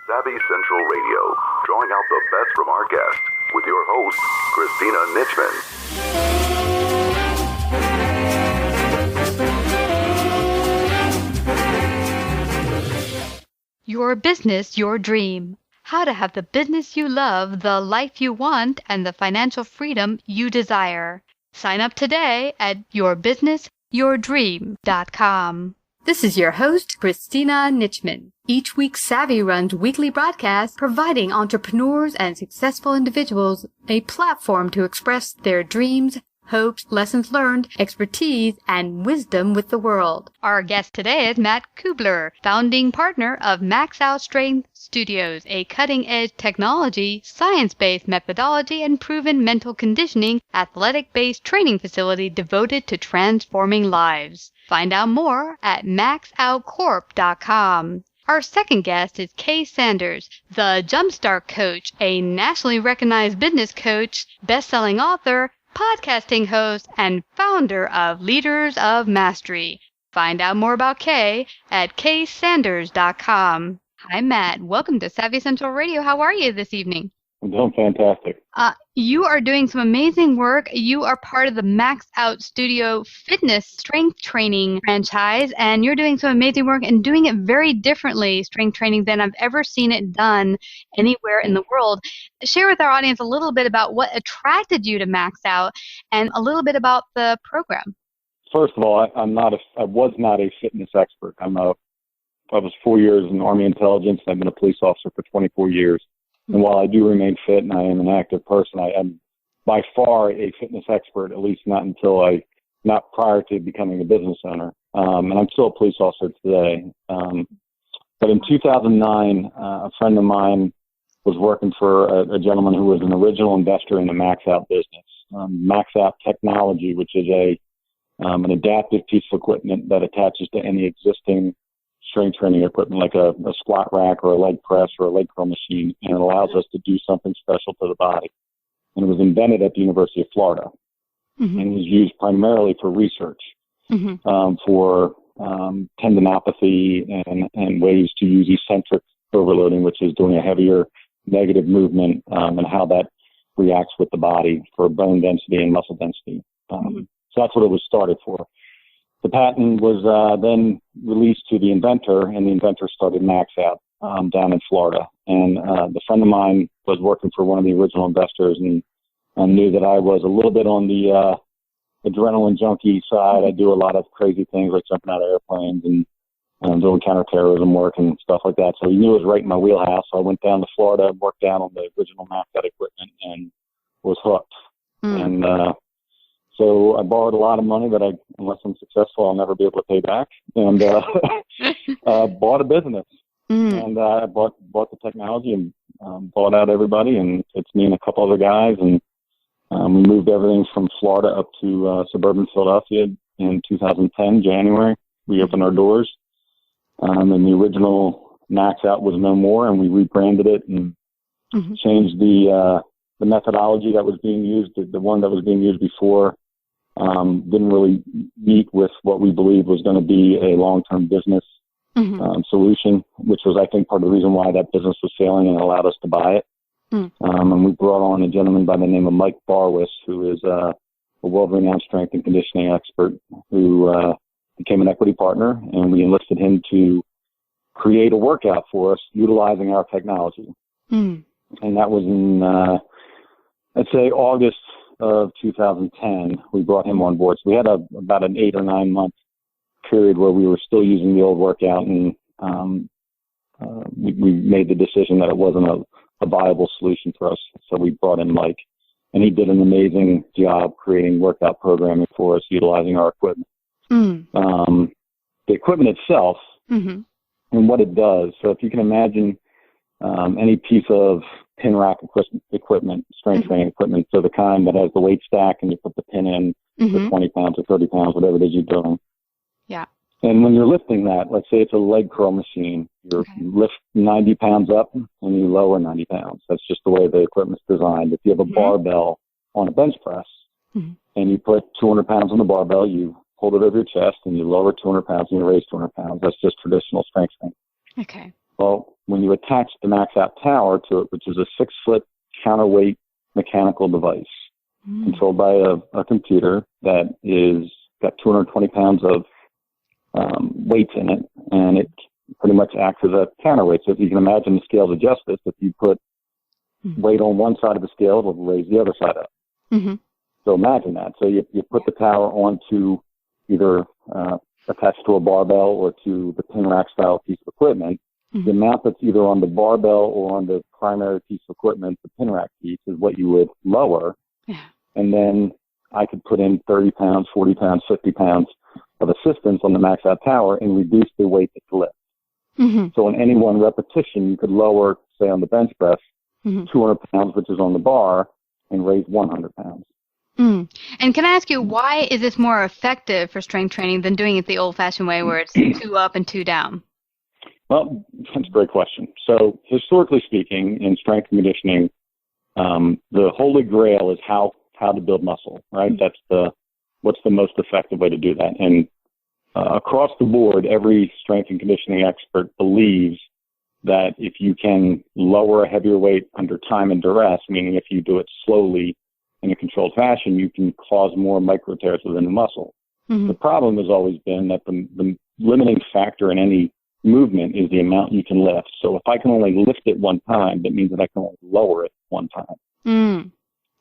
Savvy Central Radio, drawing out the best from our guests with your host, Christina Nitchman. Your business, your dream. How to have the business you love, the life you want, and the financial freedom you desire. Sign up today at yourbusinessyourdream.com. This is your host, Christina Nitchman. Each week, Savvy runs weekly broadcasts providing entrepreneurs and successful individuals a platform to express their dreams, hopes, lessons learned, expertise, and wisdom with the world. Our guest today is Matt Cubbler, founding partner of MaxOut Strength Studios, a cutting-edge technology, science-based methodology, and proven mental conditioning, athletic-based training facility devoted to transforming lives. Find out more at maxoutcorp.com. Our second guest is Kay Sanders, the Jumpstart Coach, a nationally recognized business coach, best-selling author, podcasting host, and founder of Leaders of Mastery. Find out more about Kay at kaysanders.com. Hi, Matt. Welcome to Savvy Central Radio. How are you this evening? I'm doing fantastic. You are doing some amazing work. You are part of the MaxOut Studio fitness strength training franchise, and you're doing some amazing work and doing it very differently, strength training, than I've ever seen it done anywhere in the world. Share with our audience a little bit about what attracted you to MaxOut and a little bit about the program. First of all, I was not a fitness expert. I was 4 years in Army intelligence. I've been a police officer for 24 years. And while I do remain fit and I am an active person, I am by far a fitness expert, at least not prior to becoming a business owner. And I'm still a police officer today. But in 2009, a friend of mine was working for a gentleman who was an original investor in the MaxOut business. MaxOut technology, which is an adaptive piece of equipment that attaches to any existing strength training equipment like a squat rack or a leg press or a leg curl machine, and it allows us to do something special to the body. And it was invented at the University of Florida, and was used primarily for research, for tendinopathy and ways to use eccentric overloading, which is doing a heavier negative movement, and how that reacts with the body for bone density and muscle density. So that's what it was started for. The patent was then released to the inventor, and the inventor started MaxOut down in Florida. And the friend of mine was working for one of the original investors, and knew that I was a little bit on the adrenaline junkie side. I do a lot of crazy things like jumping out of airplanes and doing counterterrorism work and stuff like that. So he knew it was right in my wheelhouse. So I went down to Florida, worked down on the original MaxOut equipment, and was hooked. And so I borrowed a lot of money that unless I'm successful, I'll never be able to pay back, and bought a business. And I bought the technology and bought out everybody, and it's me and a couple other guys, and we moved everything from Florida up to suburban Philadelphia in 2010, January. We opened our doors, and the original MaxOut was no more, and we rebranded it and changed the methodology that was being used. The one that was being used before didn't really meet with what we believed was going to be a long-term business solution, which was, I think, part of the reason why that business was failing and allowed us to buy it. And we brought on a gentleman by the name of Mike Barwis, who is a world-renowned strength and conditioning expert, who became an equity partner, and we enlisted him to create a workout for us utilizing our technology. And that was in, I'd say, August of 2010, we brought him on board. So we had about an 8 or 9 month period where we were still using the old workout, and we made the decision that it wasn't a viable solution for us. So we brought in Mike, and he did an amazing job creating workout programming for us utilizing our equipment. The equipment itself and what it does. So if you can imagine any piece of pin rack equipment, strength training equipment, so the kind that has the weight stack and you put the pin in for 20 pounds or 30 pounds, whatever it is you're doing. Yeah. And when you're lifting that, let's say it's a leg curl machine, you lift 90 pounds up and you lower 90 pounds. That's just the way the equipment's designed. If you have a barbell on a bench press and you put 200 pounds on the barbell, you hold it over your chest and you lower 200 pounds and you raise 200 pounds. That's just traditional strength training. Okay. Well, when you attach the MaxOut tower to it, which is a 6-foot counterweight mechanical device controlled by a computer that is got 220 pounds of weights in it, and it pretty much acts as a counterweight. So if you can imagine the scales of justice, if you put weight on one side of the scale, it will raise the other side up. So imagine that. So you put the tower onto either attached to a barbell or to the pin rack style piece of equipment. The amount that's either on the barbell or on the primary piece of equipment, the pin rack piece, is what you would lower. And then I could put in 30 pounds, 40 pounds, 50 pounds of assistance on the MaxOut tower and reduce the weight that you lift. So in any one repetition, you could lower, say on the bench press, 200 pounds, which is on the bar, and raise 100 pounds. And can I ask you, why is this more effective for strength training than doing it the old-fashioned way where it's 2 up and 2 down? Well, that's a great question. So historically speaking, in strength conditioning, the holy grail is how to build muscle, right? That's what's the most effective way to do that. And across the board, every strength and conditioning expert believes that if you can lower a heavier weight under time and duress, meaning if you do it slowly in a controlled fashion, you can cause more micro tears within the muscle. The problem has always been that the limiting factor in any movement is the amount you can lift. So if I can only lift it one time, that means that I can only lower it one time.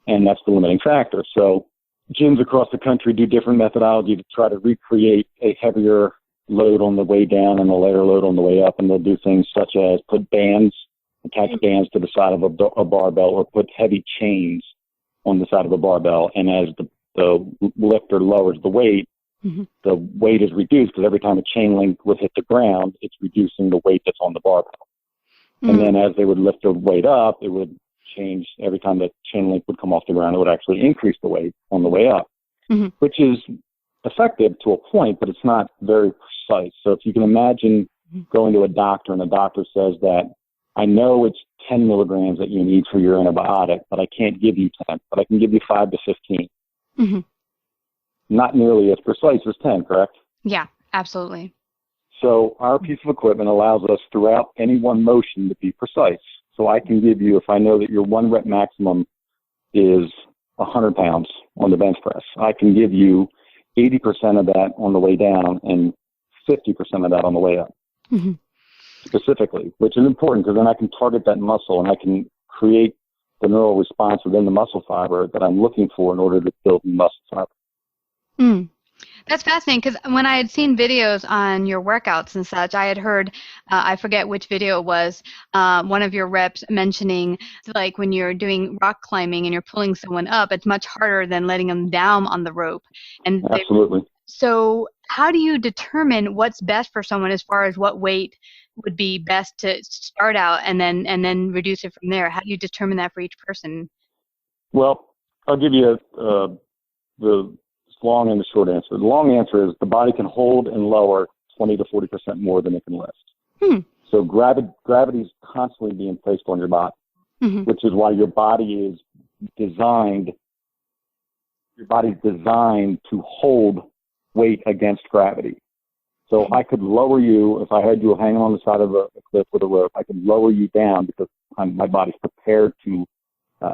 And that's the limiting factor. So gyms across the country do different methodology to try to recreate a heavier load on the way down and a lighter load on the way up. And they'll do things such as put bands, attach bands to the side of a barbell, or put heavy chains on the side of a barbell. And as the lifter lowers the weight is reduced, because every time a chain link would hit the ground, it's reducing the weight that's on the barbell. And then as they would lift the weight up, it would change. Every time the chain link would come off the ground, it would actually increase the weight on the way up, which is effective to a point, but it's not very precise. So if you can imagine going to a doctor and the doctor says that, I know it's 10 milligrams that you need for your antibiotic, but I can't give you 10, but I can give you 5 to 15. Not nearly as precise as 10, correct? Yeah, absolutely. So our piece of equipment allows us throughout any one motion to be precise. So I can give you, if I know that your 1 rep maximum is 100 pounds on the bench press, I can give you 80% of that on the way down and 50% of that on the way up, specifically, which is important because then I can target that muscle and I can create the neural response within the muscle fiber that I'm looking for in order to build muscle fiber. That's fascinating, because when I had seen videos on your workouts and such, I had heard, I forget which video it was, one of your reps mentioning, like when you're doing rock climbing and you're pulling someone up, it's much harder than letting them down on the rope. And Absolutely. So how do you determine what's best for someone as far as what weight would be best to start out and then reduce it from there? How do you determine that for each person? Well, I'll give you the long and the short answer. The long answer is the body can hold and lower 20 to 40% more than it can lift. So gravity is constantly being placed on your body, which is why your body is designed. Your body's designed to hold weight against gravity. So I could lower you if I had you hanging on the side of a cliff with a rope. I could lower you down because my body's prepared to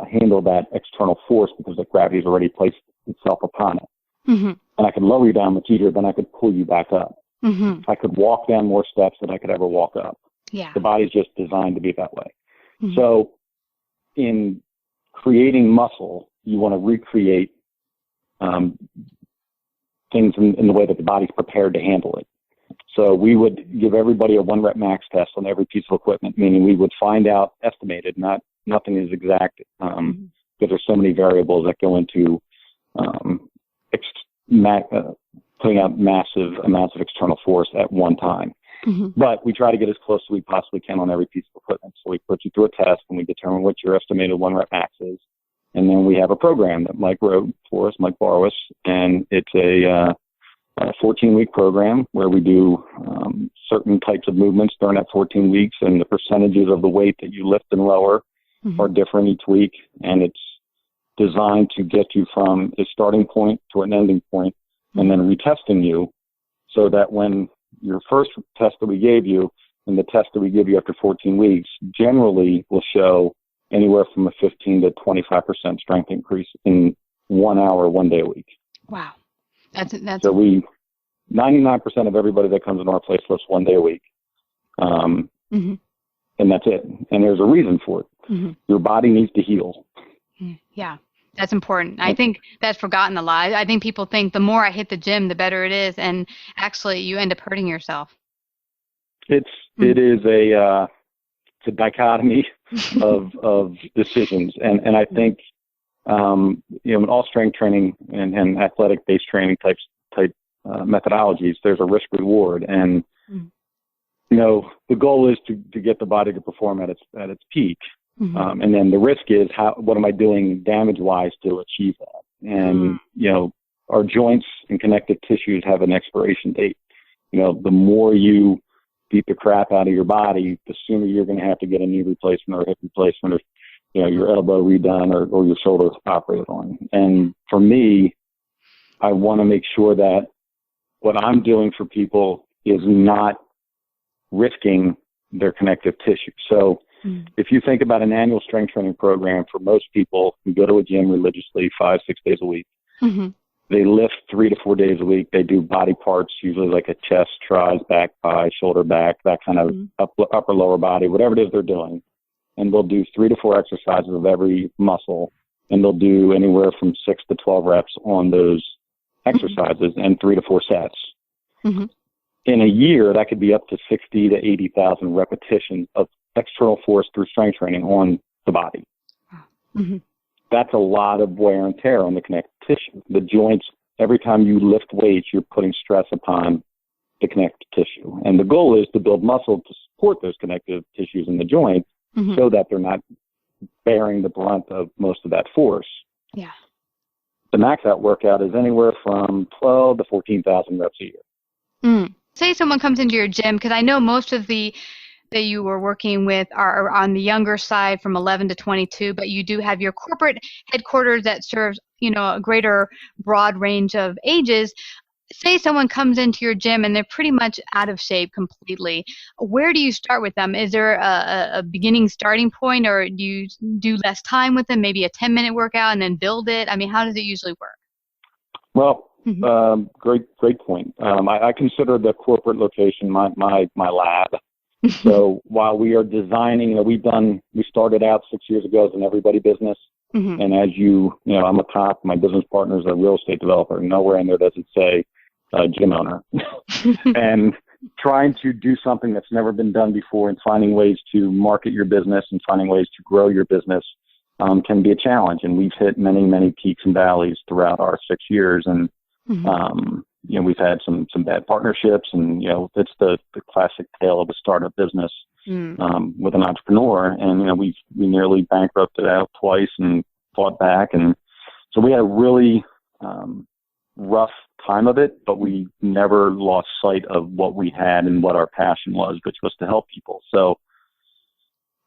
handle that external force because the gravity has already placed itself upon it. And I could lower you down much easier than I could pull you back up. I could walk down more steps than I could ever walk up. The body's just designed to be that way. So in creating muscle, you want to recreate things in the way that the body's prepared to handle it. So we would give everybody a 1 rep max test on every piece of equipment, meaning we would find out estimated, nothing is exact, because there's so many variables that go into putting out massive amounts of external force at one time. But we try to get as close as we possibly can on every piece of equipment. So we put you through a test and we determine what your estimated 1 rep max is. And then we have a program that Mike wrote for us, Mike Barwis, and it's a 14-week program where we do certain types of movements during that 14 weeks, and the percentages of the weight that you lift and lower are different each week, and it's designed to get you from a starting point to an ending point, and then retesting you so that when your first test that we gave you, and the test that we give you after 14 weeks generally will show anywhere from a 15 to 25% strength increase in 1 hour, 1 day a week. Wow. That's so 99% of everybody that comes into our place lifts 1 day a week. And that's it. And there's a reason for it. Your body needs to heal. Yeah, that's important. I think that's forgotten a lot. I think people think the more I hit the gym, the better it is. And actually you end up hurting yourself. It is it's a dichotomy of decisions. And I think, in all strength training and athletic based training type methodologies, there's a risk reward. And, the goal is to get the body to perform at its peak. And then the risk is what am I doing damage wise to achieve that? And, our joints and connective tissues have an expiration date. The more you beat the crap out of your body, the sooner you're going to have to get a knee replacement or a hip replacement or, your elbow redone or your shoulder operated on. And for me, I want to make sure that what I'm doing for people is not risking their connective tissue. So if you think about an annual strength training program for most people who go to a gym religiously 5-6 days a week, they lift 3 to 4 days a week. They do body parts, usually like a chest, tries, back, thigh, shoulder, back, that kind of upper, lower body, whatever it is they're doing. And they'll do 3 to 4 exercises of every muscle. And they'll do anywhere from 6 to 12 reps on those exercises and 3 to 4 sets. In a year, that could be up to 60 to 80,000 repetitions of external force through strength training on the body. That's a lot of wear and tear on the connective tissue. The joints, every time you lift weights, you're putting stress upon the connective tissue. And the goal is to build muscle to support those connective tissues in the joint so that they're not bearing the brunt of most of that force. Yeah. The MaxOut workout is anywhere from 12 to 14,000 reps a year. Say someone comes into your gym, because I know most of the that you were working with are on the younger side from 11 to 22, but you do have your corporate headquarters that serves, a greater broad range of ages. Say someone comes into your gym and they're pretty much out of shape completely. Where do you start with them? Is there a beginning starting point, or do you do less time with them, maybe a 10-minute workout and then build it? I mean, how does it usually work? Well, great point. I consider the corporate location my lab. So while we are designing, we started out 6 years ago as an everybody business. And as I'm a cop, my business partner is a real estate developer. Nowhere in there does it say gym owner. And trying to do something that's never been done before and finding ways to market your business and finding ways to grow your business can be a challenge. And we've hit many, many peaks and valleys throughout our 6 years. And, we've had some bad partnerships, and, it's the classic tale of a startup business with an entrepreneur. And, we nearly bankrupted out twice and fought back. And so we had a really rough time of it, but we never lost sight of what we had and what our passion was, which was to help people. So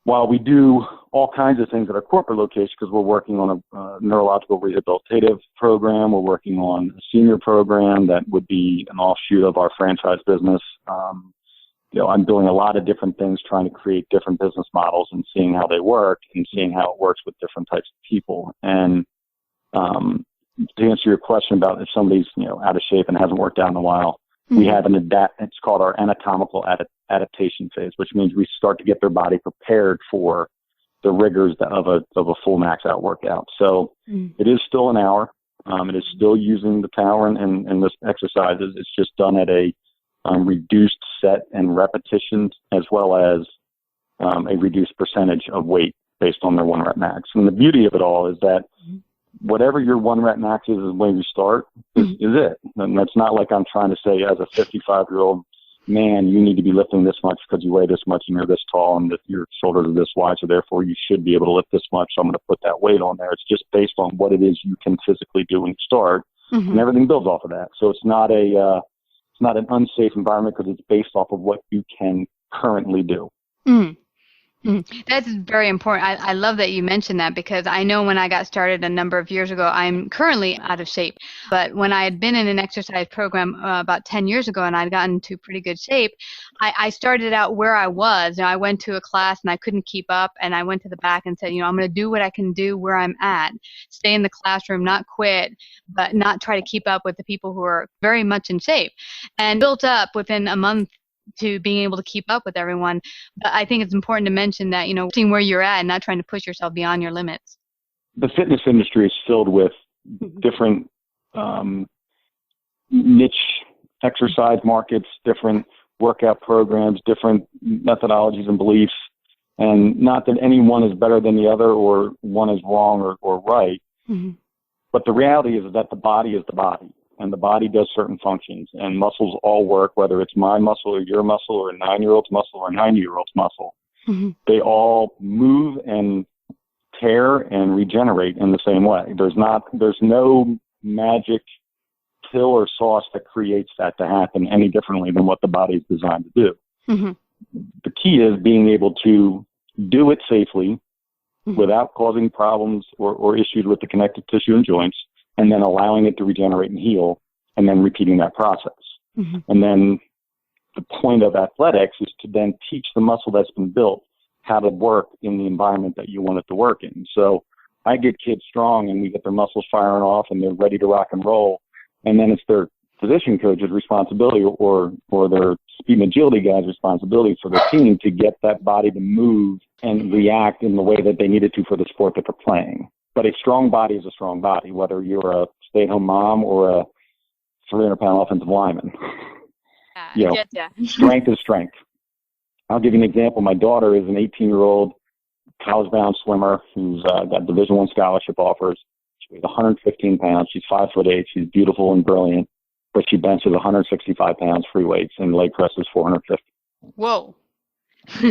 while we do all kinds of things at our corporate location, because we're working on a neurological rehabilitative program, we're working on a senior program that would be an offshoot of our franchise business. I'm doing a lot of different things, trying to create different business models and seeing how they work and seeing how it works with different types of people. And to answer your question about if somebody's out of shape and hasn't worked out in a while, we have it's called our anatomical adaptation phase, which means we start to get their body prepared for the rigors of a full MaxOut workout. So it is still an hour. It is still using the tower and the exercises. It's just done at a reduced set and repetitions, as well as a reduced percentage of weight based on their 1 rep max. And the beauty of it all is that whatever your 1 rep max is when you start is it. And that's not like I'm trying to say as a 55-year-old man, you need to be lifting this much because you weigh this much and you're this tall and your shoulders are this wide, so therefore you should be able to lift this much, so I'm going to put that weight on there. It's just based on what it is you can physically do when you start, and everything builds off of that. So it's not an unsafe environment because it's based off of what you can currently do. That's very important. I love that you mentioned that, because I know when I got started a number of years ago, I'm currently out of shape. But when I had been in an exercise program about 10 years ago and I'd gotten to pretty good shape, I started out where I was. I went to a class and I couldn't keep up, and I went to the back and said, I'm going to do what I can do where I'm at. Stay in the classroom, not quit, but not try to keep up with the people who are very much in shape. And built up within a month to being able to keep up with everyone. But I think it's important to mention that, seeing where you're at and not trying to push yourself beyond your limits. The fitness industry is filled with different niche exercise markets, different workout programs, different methodologies and beliefs. And not that any one is better than the other or one is wrong or right. Mm-hmm. But the reality is that the body is the body. And the body does certain functions, and muscles all work, whether it's my muscle or your muscle or a 9-year-old's muscle or a 90-year-old's muscle. Mm-hmm. They all move and tear and regenerate in the same way. There's no magic pill or sauce that creates that to happen any differently than what the body is designed to do. Mm-hmm. The key is being able to do it safely without causing problems or issues with the connective tissue and joints, and then allowing it to regenerate and heal, and then repeating that process. Mm-hmm. And then the point of athletics is to then teach the muscle that's been built how to work in the environment that you want it to work in. So I get kids strong and we get their muscles firing off and they're ready to rock and roll. And then it's their position coach's responsibility or their speed and agility guy's responsibility for their team to get that body to move and react in the way that they need it to for the sport that they're playing. But a strong body is a strong body, whether you're a stay-at-home mom or a 300-pound offensive lineman. Strength is strength. I'll give you an example. My daughter is an 18-year-old college-bound swimmer who's got Division I scholarship offers. She weighs 115 pounds. She's 5'8". She's beautiful and brilliant, but she benches 165 pounds free weights and leg presses 450. Whoa.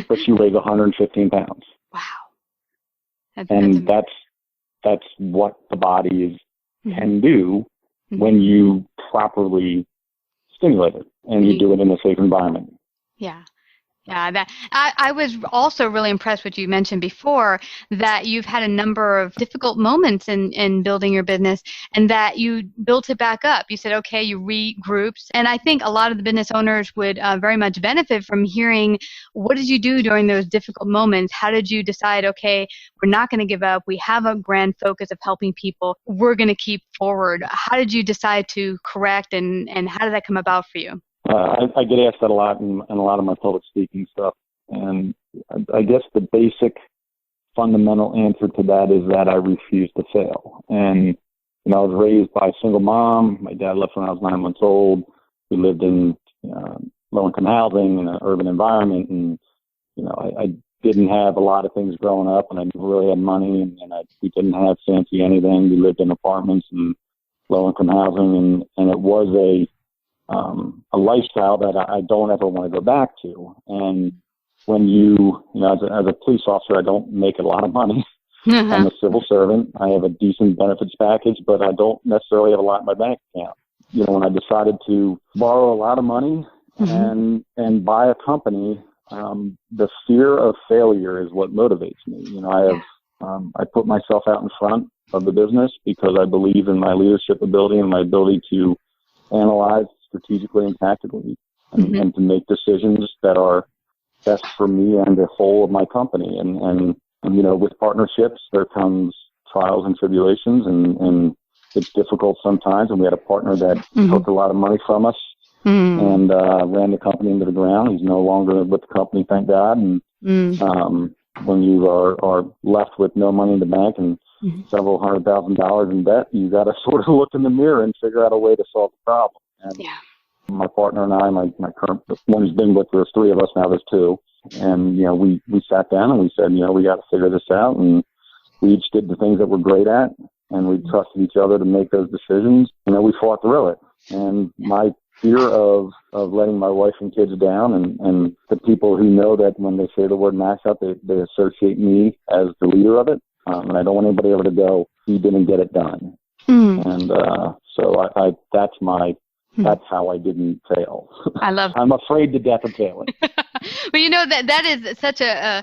But she weighs 115 pounds. Wow. That's what the body can do when you properly stimulate it and you do it in a safe environment. Yeah. Yeah, I was also really impressed with what you mentioned before, that you've had a number of difficult moments in building your business and that you built it back up. You said, okay, you regrouped. And I think a lot of the business owners would very much benefit from hearing, what did you do during those difficult moments? How did you decide, okay, we're not going to give up. We have a grand focus of helping people. We're going to keep forward. How did you decide to correct and how did that come about for you? I get asked that a lot in a lot of my public speaking stuff. And I guess the basic fundamental answer to that is that I refuse to fail. And, I was raised by a single mom. My dad left when I was 9 months old. We lived in low-income housing in an urban environment. And, I didn't have a lot of things growing up, and I never really had money, and we didn't have fancy anything. We lived in apartments and low-income housing, and it was a lifestyle that I don't ever want to go back to. And when as a police officer, I don't make a lot of money. Mm-hmm. I'm a civil servant. I have a decent benefits package, but I don't necessarily have a lot in my bank account. When I decided to borrow a lot of money and buy a company, the fear of failure is what motivates me. I put myself out in front of the business because I believe in my leadership ability and my ability to analyze strategically and tactically and to make decisions that are best for me and the whole of my company. And with partnerships, there comes trials and tribulations, and it's difficult sometimes. And we had a partner that took a lot of money from us and ran the company into the ground. He's no longer with the company, thank God. And when you are left with no money in the bank and several $100,000 in debt, you got to sort of look in the mirror and figure out a way to solve the problem. And my partner and I, my current one who's been with, there's three of us now, there's two. And, we sat down and we said, we got to figure this out. And we each did the things that we're great at, and we trusted each other to make those decisions. We fought through it. And my fear of letting my wife and kids down, and the people who know that when they say the word MaxOut, they associate me as the leader of it. And I don't want anybody ever to go, he didn't get it done. And so that's how I didn't fail. I love I'm afraid to death of failing. But that is such a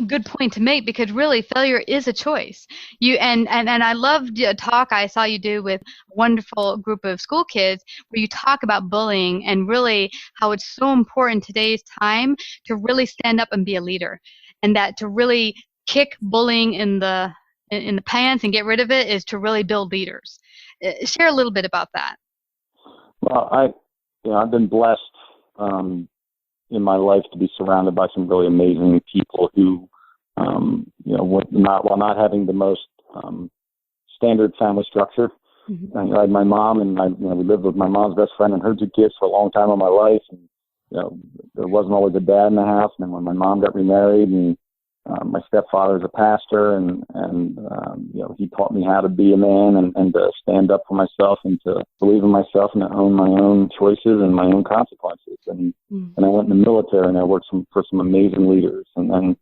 good point to make, because really failure is a choice. And I loved a talk I saw you do with a wonderful group of school kids where you talk about bullying and really how it's so important in today's time to really stand up and be a leader, and that to really kick bullying in the pants and get rid of it is to really build leaders. Share a little bit about that. Well, I've been blessed in my life to be surrounded by some really amazing people who, while not having the most standard family structure. Mm-hmm. I had my mom, and we lived with my mom's best friend and her two kids for a long time in my life. And there wasn't always a dad in the house. And then when my mom got remarried, and my stepfather is a pastor, and he taught me how to be a man and to stand up for myself and to believe in myself and to own my own choices and my own consequences. And I went in the military, and I worked for some amazing leaders. And then,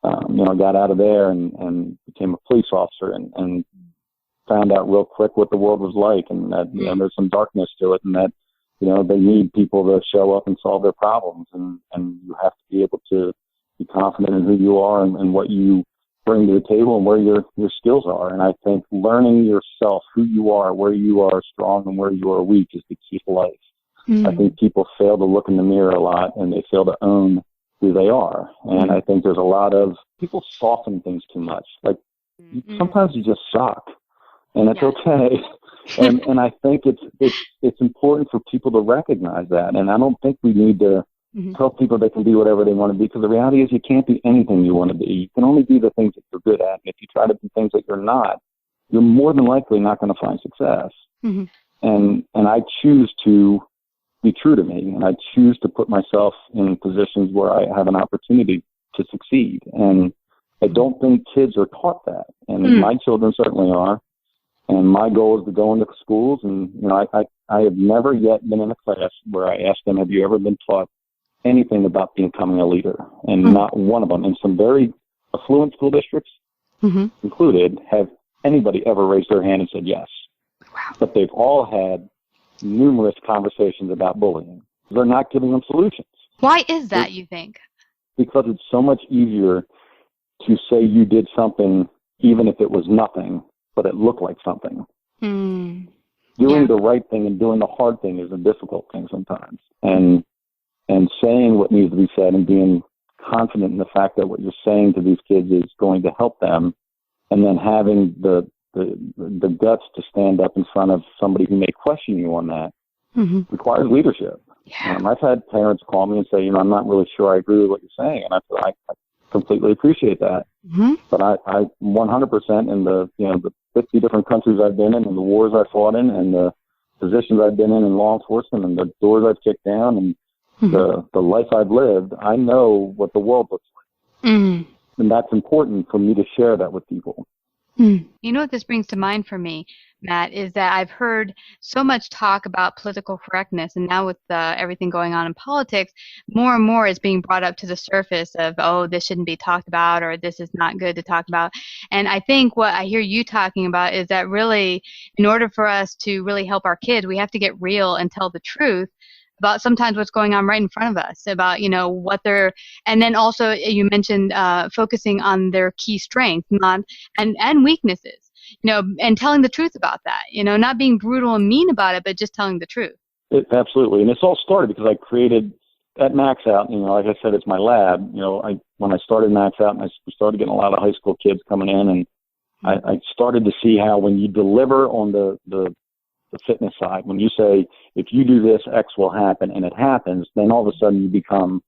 I got out of there and became a police officer and found out real quick what the world was like, and that, there's some darkness to it, and that, they need people to show up and solve their problems. And you have to be able to be confident in who you are and what you bring to the table and where your skills are. And I think learning yourself, who you are, where you are strong and where you are weak, is the key to life. Mm-hmm. I think people fail to look in the mirror a lot, and they fail to own who they are. And I think there's a lot of people soften things too much. Like sometimes you just suck, and it's okay. And I think it's important for people to recognize that. And I don't think we need to tell people they can be whatever they want to be, because the reality is you can't be anything you want to be. You can only be the things that you're good at. And if you try to be things that you're not, you're more than likely not going to find success. Mm-hmm. And I choose to be true to me, and I choose to put myself in positions where I have an opportunity to succeed. And I don't think kids are taught that. And my children certainly are. And my goal is to go into schools, and I have never yet been in a class where I ask them, have you ever been taught anything about becoming a leader? And not one of them, in some very affluent school districts included, have anybody ever raised their hand and said yes. Wow. But they've all had numerous conversations about bullying. They're not giving them solutions. Why is that, you think? Because it's so much easier to say you did something even if it was nothing, but it looked like something. Doing the right thing and doing the hard thing is a difficult thing sometimes. And saying what needs to be said and being confident in the fact that what you're saying to these kids is going to help them, and then having the guts to stand up in front of somebody who may question you on that requires leadership. Yeah. I've had parents call me and say, I'm not really sure I agree with what you're saying. And I said, I completely appreciate that. But I 100% in the 50 different countries I've been in, and the wars I've fought in, and the positions I've been in law enforcement, and the doors I've kicked down, and the life I've lived, I know what the world looks like. And that's important for me to share that with people. You know what this brings to mind for me, Matt, is that I've heard so much talk about political correctness, and now with everything going on in politics, more and more is being brought up to the surface of, this shouldn't be talked about, or this is not good to talk about. And I think what I hear you talking about is that really, in order for us to really help our kids, we have to get real and tell the truth about sometimes what's going on right in front of us, about, what they're, and then also you mentioned focusing on their key strengths and weaknesses, and telling the truth about that, not being brutal and mean about it, but just telling the truth. Absolutely. And it's all started because I created at MaxOut, like I said, it's my lab. When I started MaxOut, and I started getting a lot of high school kids coming in, and I started to see how when you deliver on the fitness side, when you say, if you do this, X will happen, and it happens, then all of a sudden you become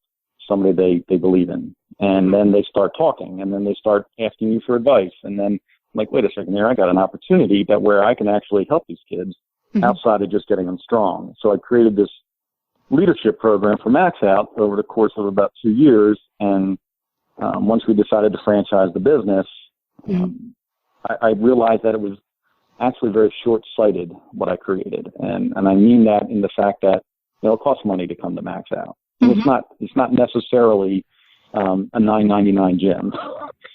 somebody they believe in. And then they start talking, and then they start asking you for advice. And then I'm like, wait a second here, I got an opportunity where I can actually help these kids outside of just getting them strong. So I created this leadership program for MaxOut over the course of about 2 years. And once we decided to franchise the business, I realized that it was actually very short-sighted what I created, and I mean that in the fact that it costs money to come to MaxOut. And it's not necessarily a $9.99 gym.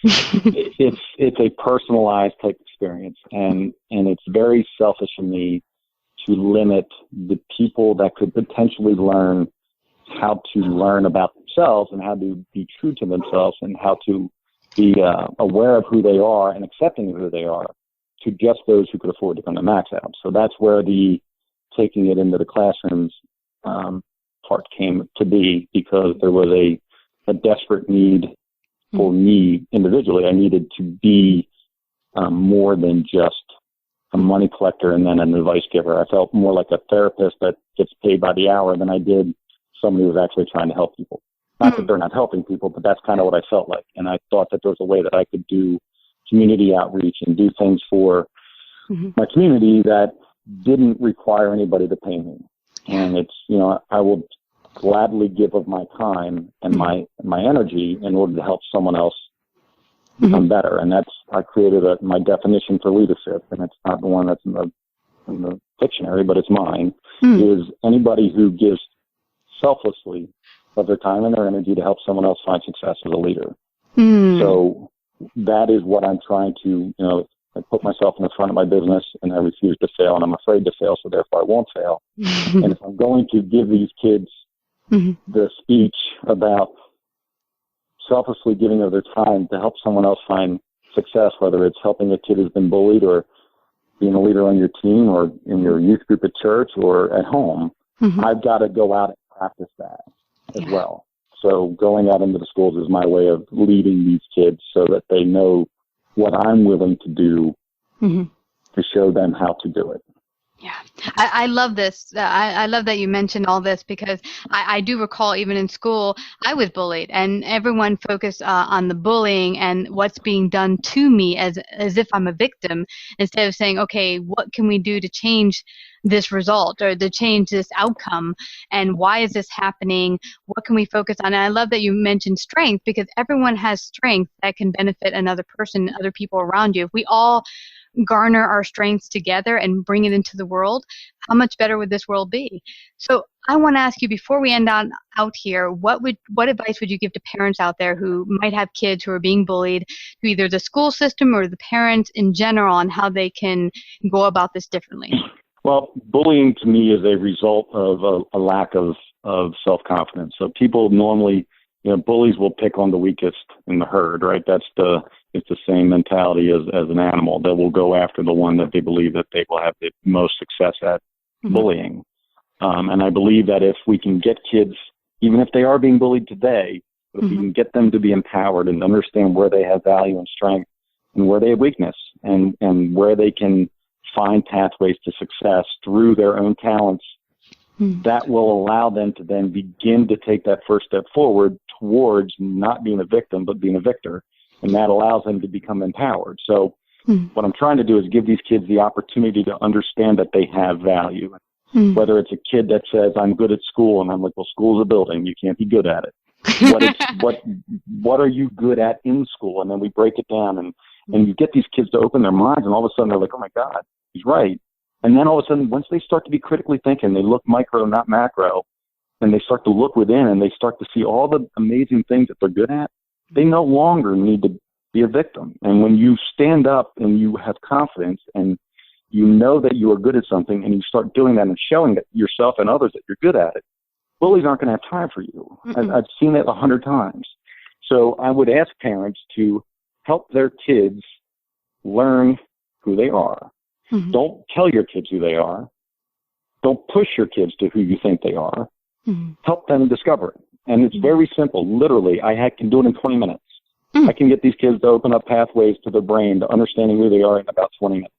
it's a personalized type experience, and it's very selfish of me to limit the people that could potentially learn how to learn about themselves and how to be true to themselves and how to be aware of who they are and accepting of who they are to just those who could afford to come to MaxOut. So that's where the taking it into the classrooms part came to be, because there was a desperate need for me individually. I needed to be more than just a money collector and then an advice giver. I felt more like a therapist that gets paid by the hour than I did somebody who was actually trying to help people. Not that they're not helping people, but that's kind of what I felt like. And I thought that there was a way that I could do community outreach and do things for my community that didn't require anybody to pay me. And it's, I will gladly give of my time and my energy in order to help someone else become better. And I created my definition for leadership, and it's not the one that's in the dictionary, but it's mine, is anybody who gives selflessly of their time and their energy to help someone else find success as a leader. So that is what I'm trying to, I put myself in the front of my business and I refuse to fail, and I'm afraid to fail, so therefore I won't fail. And if I'm going to give these kids the speech about selflessly giving of their time to help someone else find success, whether it's helping a kid who's been bullied or being a leader on your team or in your youth group at church or at home, I've got to go out and practice that as well. So going out into the schools is my way of leading these kids so that they know what I'm willing to do to show them how to do it. Yeah, I love this. I love that you mentioned all this, because I do recall even in school, I was bullied, and everyone focused on the bullying and what's being done to me as if I'm a victim, instead of saying, okay, what can we do to change this result or to change this outcome, and why is this happening? What can we focus on? And I love that you mentioned strength, because everyone has strength that can benefit another person, other people around you. If we all garner our strengths together and bring it into the world, how much better would this world be? So I want to ask you, before we end out here, what advice would you give to parents out there who might have kids who are being bullied, to either the school system or the parents in general, on how they can go about this differently? Well, bullying to me is a result of a lack of self-confidence. So people normally, bullies will pick on the weakest in the herd, right? It's the same mentality as an animal. They will go after the one that they believe that they will have the most success at bullying. And I believe that if we can get kids, even if they are being bullied today, if we can get them to be empowered and understand where they have value and strength and where they have weakness and where they can find pathways to success through their own talents, that will allow them to then begin to take that first step forward towards not being a victim, but being a victor. And that allows them to become empowered. So what I'm trying to do is give these kids the opportunity to understand that they have value. Whether it's a kid that says, I'm good at school, and I'm like, well, school's a building. You can't be good at it. What are you good at in school? And then we break it down, and you get these kids to open their minds, and all of a sudden they're like, oh, my God, he's right. And then all of a sudden, once they start to be critically thinking, they look micro, not macro, and they start to look within, and they start to see all the amazing things that they're good at, they no longer need to be a victim. And when you stand up and you have confidence and you know that you are good at something and you start doing that and showing it yourself and others that you're good at it, bullies aren't going to have time for you. I've seen it 100 times. So I would ask parents to help their kids learn who they are. Don't tell your kids who they are. Don't push your kids to who you think they are. Help them discover it. And it's very simple. Literally, I can do it in 20 minutes. I can get these kids to open up pathways to their brain to understanding who they are in about 20 minutes.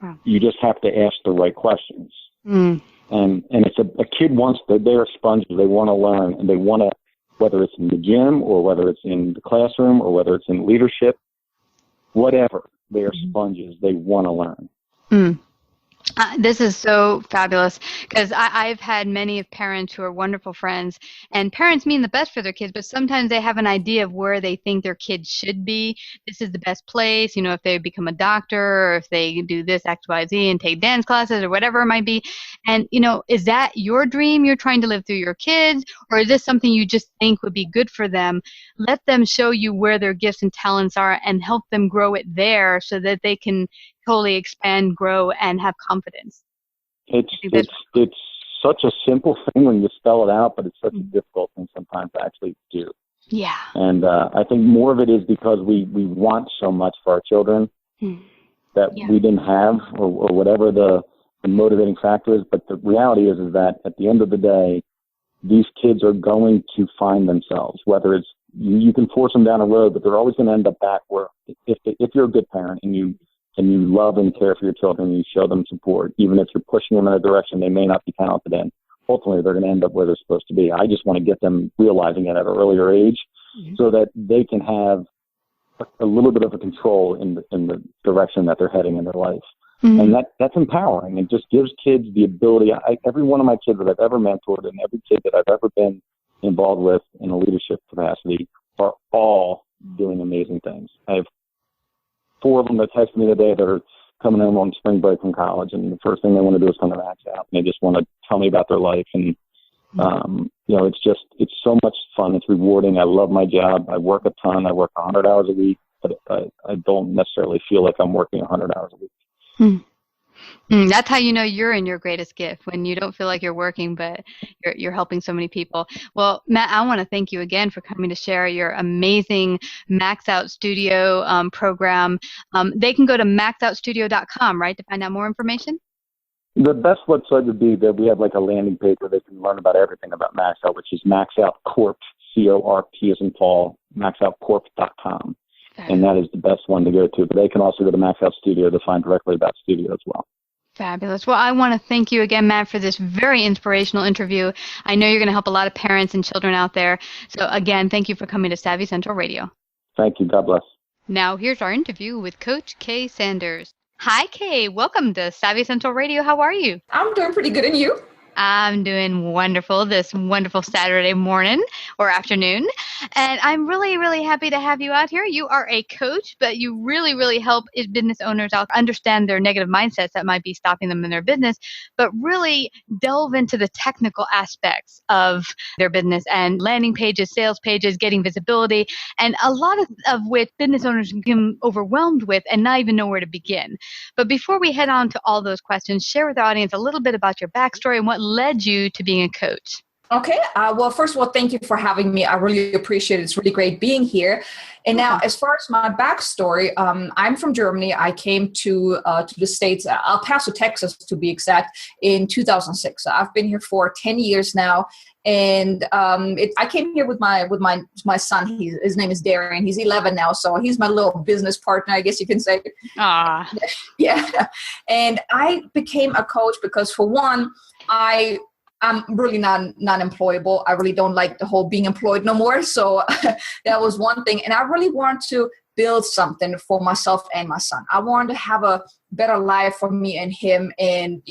Wow. You just have to ask the right questions. And if a kid wants to, they're sponges. They want to learn, and they want to, whether it's in the gym or whether it's in the classroom or whether it's in leadership, whatever, they are sponges. They want to learn. This is so fabulous, because I've had many of parents who are wonderful friends, and parents mean the best for their kids, but sometimes they have an idea of where they think their kids should be. This is the best place, if they become a doctor or if they do this X, Y, Z and take dance classes or whatever it might be. And, is that your dream you're trying to live through your kids, or is this something you just think would be good for them? Let them show you where their gifts and talents are and help them grow it there so that they can totally expand, grow, and have confidence. It's such a simple thing when you spell it out, but it's such a difficult thing sometimes to actually do. Yeah. And I think more of it is because we want so much for our children that we didn't have, or whatever the motivating factor is. But the reality is that at the end of the day, these kids are going to find themselves, whether it's you can force them down a road, but they're always going to end up back where if you're a good parent and you love and care for your children, and you show them support, even if you're pushing them in a direction they may not be talented in, ultimately they're going to end up where they're supposed to be. I just want to get them realizing it at an earlier age so that they can have a little bit of a control in the direction that they're heading in their life. And that's empowering. It just gives kids the ability. Every one of my kids that I've ever mentored and every kid that I've ever been involved with in a leadership capacity are all doing amazing things. I have 4 of them that texted me today that are coming home on spring break from college, and the first thing they want to do is come to MaxOut. And they just want to tell me about their life. And, it's so much fun. It's rewarding. I love my job. I work a ton. I work 100 hours a week, but I don't necessarily feel like I'm working 100 hours a week. That's how you know you're in your greatest gift, when you don't feel like you're working, but you're helping so many people. Well, Matt, I want to thank you again for coming to share your amazing MaxOut Studio program. They can go to maxoutstudio.com, right, to find out more information? The best website would be that we have like a landing page where they can learn about everything about MaxOut, which is MaxOut Corp, C-O-R-P as in Paul, maxoutcorp.com. And that is the best one to go to. But they can also go to MaxOut Studio to find directly about Studio as well. Fabulous. Well, I want to thank you again, Matt, for this very inspirational interview. I know you're going to help a lot of parents and children out there. So again, thank you for coming to Savvy Central Radio. Thank you. God bless. Now, here's our interview with Coach Kay Sanders. Hi, Kay. Welcome to Savvy Central Radio. How are you? I'm doing pretty good. And you? I'm doing wonderful this wonderful Saturday morning or afternoon. And I'm really, really happy to have you out here. You are a coach, but you really, really help business owners out understand their negative mindsets that might be stopping them in their business, but really delve into the technical aspects of their business and landing pages, sales pages, getting visibility, and a lot of which business owners can get overwhelmed with and not even know where to begin. But before we head on to all those questions, share with our audience a little bit about your backstory and what led you to being a coach. Okay. Well, first of all, thank you for having me. I really appreciate it. It's really great being here. And now, as far as my backstory, I'm from Germany. I came to the States, El Paso, Texas, to be exact, in 2006. So I've been here for 10 years now. And I came here with my son. His name is Darian. He's 11 now, so he's my little business partner, I guess you can say. Ah, yeah. And I became a coach because, for one, I'm really not employable. I really don't like the whole being employed no more. So that was one thing. And I really wanted to build something for myself and my son. I wanted to have a better life for me and him. And,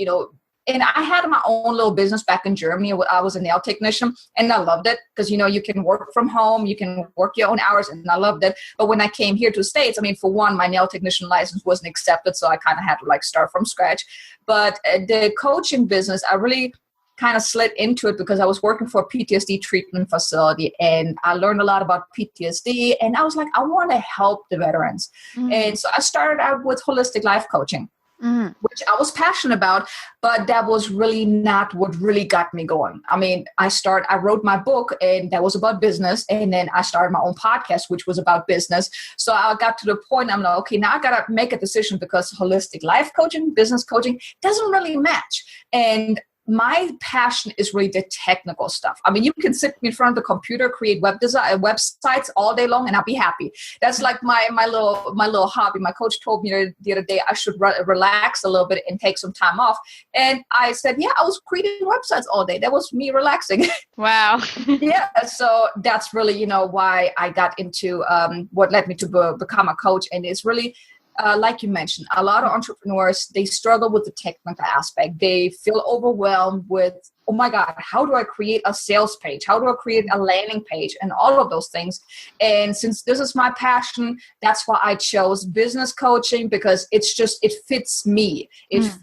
and I had my own little business back in Germany. I was a nail technician, and I loved it because, you can work from home, you can work your own hours, and I loved it. But when I came here to the States, for one, my nail technician license wasn't accepted, so I kind of had to start from scratch. But the coaching business, I really kind of slid into it because I was working for a PTSD treatment facility, and I learned a lot about PTSD, and I was like, I want to help the veterans. And so I started out with holistic life coaching. Which I was passionate about, but that was really not what really got me going. I wrote my book, and that was about business. And then I started my own podcast, which was about business. So I got to the point, I'm like, okay, now I got to make a decision because holistic life coaching, business coaching doesn't really match. And my passion is really the technical stuff. You can sit in front of the computer, create websites all day long, and I'll be happy. That's like my little hobby. My coach told me the other day I should relax a little bit and take some time off. And I said, yeah, I was creating websites all day. That was me relaxing. Wow. Yeah. So that's really, why I got into what led me to become a coach. And it's really, like you mentioned, a lot of entrepreneurs, they struggle with the technical aspect. They feel overwhelmed with, oh my God, how do I create a sales page? How do I create a landing page? And all of those things. And since this is my passion, that's why I chose business coaching, because it fits me. It fits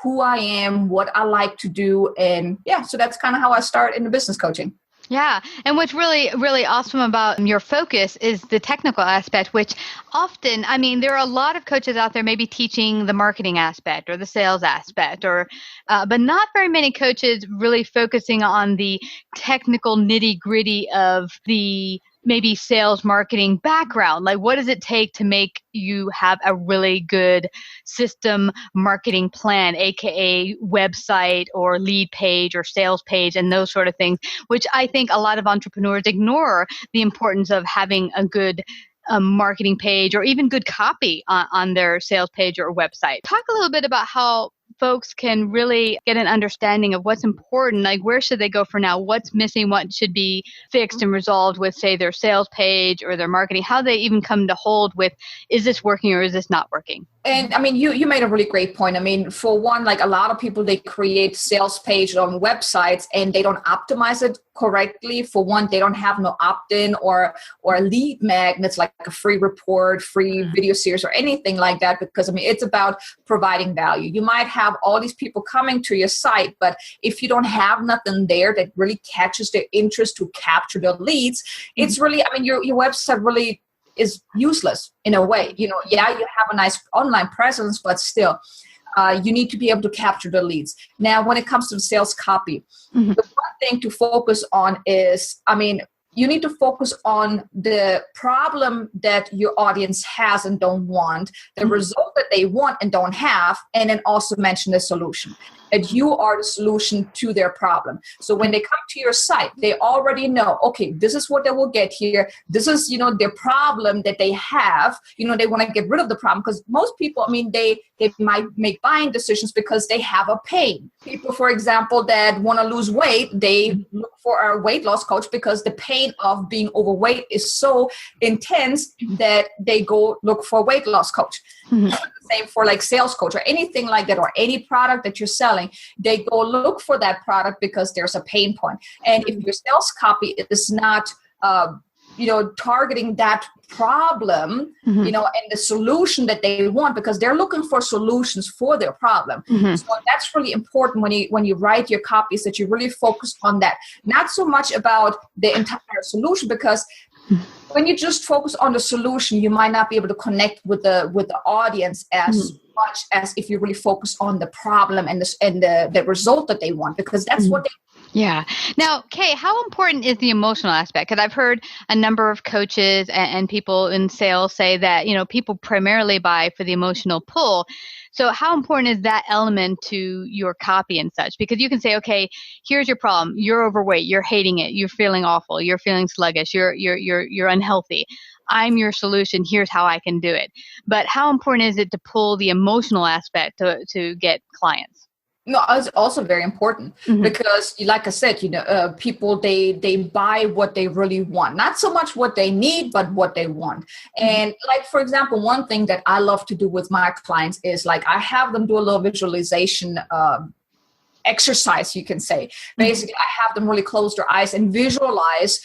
who I am, what I like to do. And yeah, so that's kind of how I start in the business coaching. Yeah. And what's really, really awesome about your focus is the technical aspect, which often, I mean, there are a lot of coaches out there maybe teaching the marketing aspect or the sales aspect, but not very many coaches really focusing on the technical nitty gritty of the maybe sales marketing background. Like, what does it take to make you have a really good system marketing plan, aka website or lead page or sales page and those sort of things, which I think a lot of entrepreneurs ignore the importance of having a good marketing page or even good copy on their sales page or website. Talk a little bit about how folks can really get an understanding of what's important, like where should they go for now, what's missing, what should be fixed and resolved with, say, their sales page or their marketing, how they even come to hold with, is this working or is this not working? And I mean, you made a really great point. I mean, for one, like a lot of people, they create sales page on websites and they don't optimize it correctly. For one, they don't have no opt-in or lead magnets like a free report, free video series or anything like that, because I mean, it's about providing value. You might have all these people coming to your site, but if you don't have nothing there that really catches their interest to capture the leads, it's really, I mean, your website really is useless in a way. You know, yeah, you have a nice online presence, but still, you need to be able to capture the leads. Now, when it comes to the sales copy, the one thing to focus on is, I mean, you need to focus on the problem that your audience has and don't want, the result that they want and don't have, and then also mention the solution. That you are the solution to their problem. So when they come to your site, they already know, okay, this is what they will get here. This is, you know, their problem that they have. You know, they want to get rid of the problem because most people, I mean, they might make buying decisions because they have a pain. People, for example, that want to lose weight, they look for a weight loss coach because the pain of being overweight is so intense that they go look for a weight loss coach. Same for like sales coach or anything like that, or any product that you're selling, they go look for that product because there's a pain point. And if your sales copy is not, targeting that problem, and the solution that they want, because they're looking for solutions for their problem. So that's really important when you write your copies, that you really focus on that. Not so much about the entire solution, because when you just focus on the solution, you might not be able to connect with the audience as much as if you really focus on the problem and the result that they want, because that's what they. Yeah. Now, Kay, how important is the emotional aspect? Because I've heard a number of coaches and people in sales say that, people primarily buy for the emotional pull. So how important is that element to your copy and such? Because you can say, okay, here's your problem. You're overweight. You're hating it. You're feeling awful. You're feeling sluggish. You're unhealthy. I'm your solution. Here's how I can do it. But how important is it to pull the emotional aspect to get clients? No, it's also very important because, like I said, people, they buy what they really want, not so much what they need, but what they want. And like, for example, one thing that I love to do with my clients is like, I have them do a little visualization exercise, you can say. Basically, I have them really close their eyes and visualize,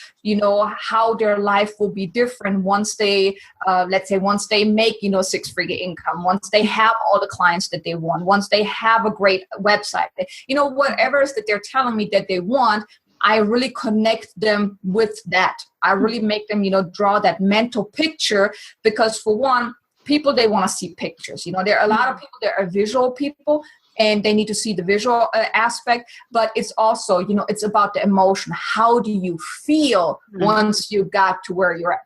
how their life will be different once they, let's say, once they make, six-figure income, once they have all the clients that they want, once they have a great website, whatever it is that they're telling me that they want, I really connect them with that. I really make them, draw that mental picture, because for one, people, they want to see pictures. There are a lot of people that are visual people, and they need to see the visual aspect, but it's also, it's about the emotion. How do you feel once you got to where you're at?